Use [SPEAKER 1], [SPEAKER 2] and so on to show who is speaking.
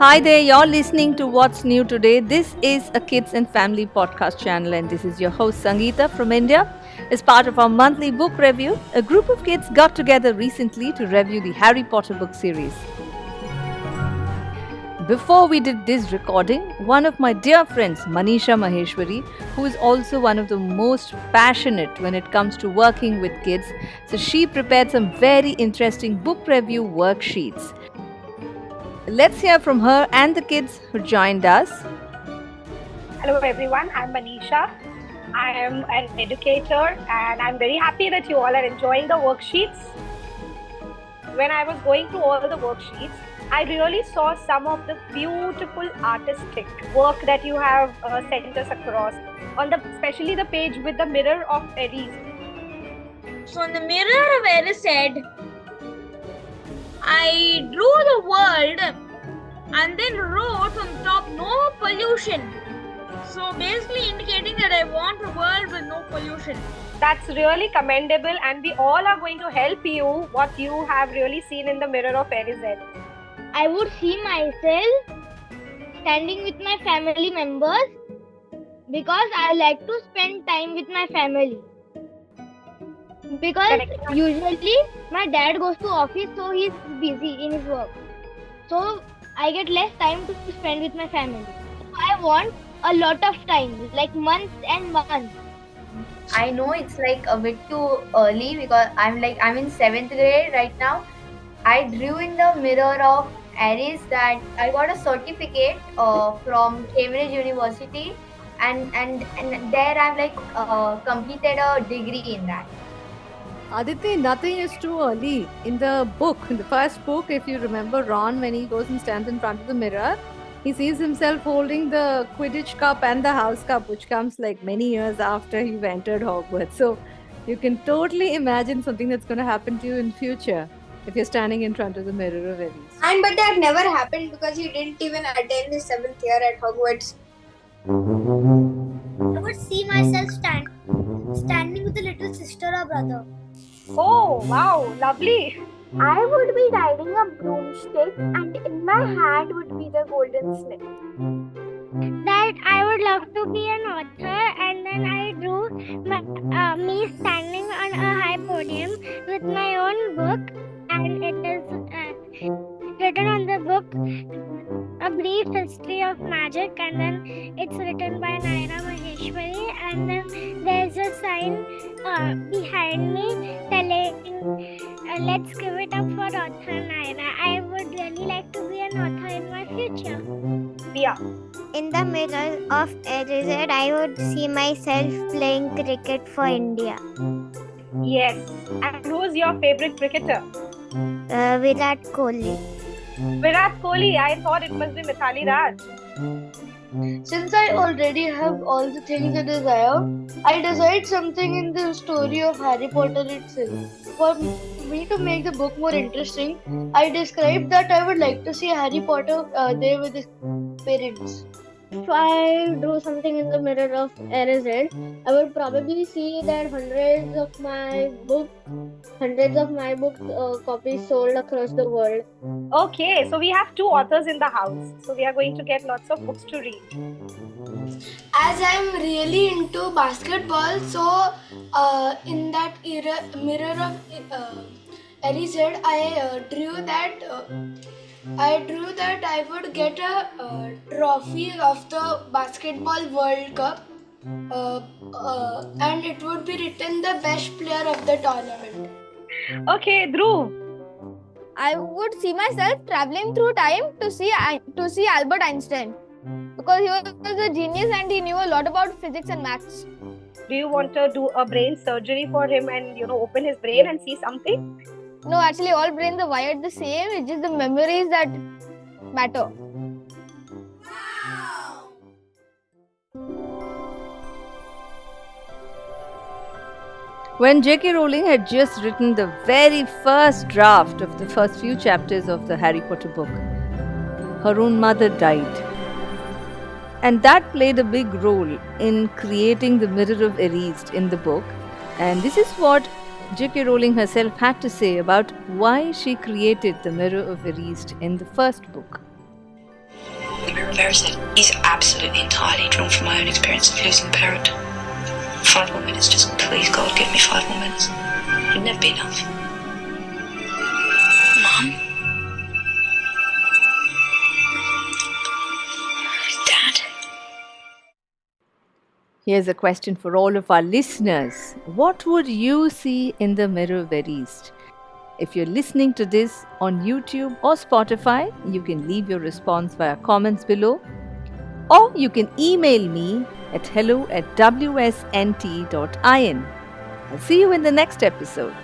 [SPEAKER 1] Hi there, you're listening to What's New Today. This is a kids and family podcast channel, and this is your host Sangeeta from India. As part of our monthly book review, a group of kids got together recently to review the Harry Potter book series. Before we did this recording, one of my dear friends, Manisha Maheshwari, who is also one of the most passionate when it comes to working with kids, so she prepared some very interesting book review worksheets. Let's hear from her and the kids who joined us.
[SPEAKER 2] Hello everyone, I'm Manisha. I am an educator and I'm very happy that you all are enjoying the worksheets. When I was going through all the worksheets, I really saw some of the beautiful artistic work that you have sent us across, especially the page with the mirror of Eris.
[SPEAKER 3] So on the mirror of Erised, I drew the world and then wrote on top no pollution. So basically indicating that I want a world with no pollution.
[SPEAKER 2] That's really commendable, and we all are going to help you what you have really seen in the mirror of Erised.
[SPEAKER 4] I would see myself standing with my family members because I like to spend time with my family. Because usually my dad goes to office, so he's busy in his work. So I get less time to spend with my family. So I want a lot of time, like months and months.
[SPEAKER 5] I know it's like a bit too early because I'm in 7th grade right now. I drew in the mirror of Aries that I got a certificate from Cambridge University, and there I've completed a degree in that.
[SPEAKER 1] Aditi, nothing is too early. In the first book, if you remember Ron, when he goes and stands in front of the mirror, he sees himself holding the Quidditch cup and the house cup, which comes like many years after you've entered Hogwarts. So you can totally imagine something that's going to happen to you in future if you're standing in front of the mirror of Aries.
[SPEAKER 6] But that never happened because he didn't even attend his 7th year at Hogwarts.
[SPEAKER 4] I would see myself standing with a little sister or brother.
[SPEAKER 2] Oh, wow, lovely.
[SPEAKER 4] I would be riding a broomstick and in my hand would be the golden snake. That I would love to be an author, and then I drew me standing on a high podium with my own book, and it is written on the book A Brief History of Magic, and then it's written by Naira Maheshwari, and then there's a sign behind me telling let's give it up for author Naira. I would really like to be an author in my future.
[SPEAKER 2] Yeah.
[SPEAKER 4] In the mirror of Erised, I would see myself playing cricket for India.
[SPEAKER 2] Yes. And who's your favorite cricketer?
[SPEAKER 4] Virat Kohli.
[SPEAKER 2] Virat Kohli. I thought it must be Mithali Raj.
[SPEAKER 7] Since I already have all the things I desire, I decide something in the story of Harry Potter itself. For me to make the book more interesting, I described that I would like to see Harry Potter there with his parents.
[SPEAKER 4] If I drew something in the mirror of Erised, I would probably see that hundreds of my book copies sold across the world.
[SPEAKER 2] Okay, so we have 2 authors in the house. So we are going to get lots of books to read.
[SPEAKER 6] As I'm really into basketball, so in that mirror of Erised, I drew that I would get a trophy of the Basketball World Cup, and it would be written the best player of the tournament.
[SPEAKER 2] Okay, Dhruv.
[SPEAKER 8] I would see myself traveling through time to see Albert Einstein, because he was a genius and he knew a lot about physics and maths.
[SPEAKER 2] Do you want to do a brain surgery for him and open his brain and see something?
[SPEAKER 8] No, actually all brains are wired the same. It's just the memories that matter.
[SPEAKER 1] When J.K. Rowling had just written the very first draft of the first few chapters of the Harry Potter book, her own mother died. And that played a big role in creating the Mirror of Erised in the book. And this is what J.K. Rowling herself had to say about why she created the Mirror of Erised in the first book.
[SPEAKER 9] Vera said, he's absolutely entirely drawn from my own experience of losing a parent. 5 more minutes, just please God, give me 5 more minutes. It'd never be enough. Mum? Dad?
[SPEAKER 1] Here's a question for all of our listeners. What would you see in the mirror, Veriste? If you're listening to this on YouTube or Spotify, you can leave your response via comments below, or you can email me at hello@wsnt.in. I'll see you in the next episode.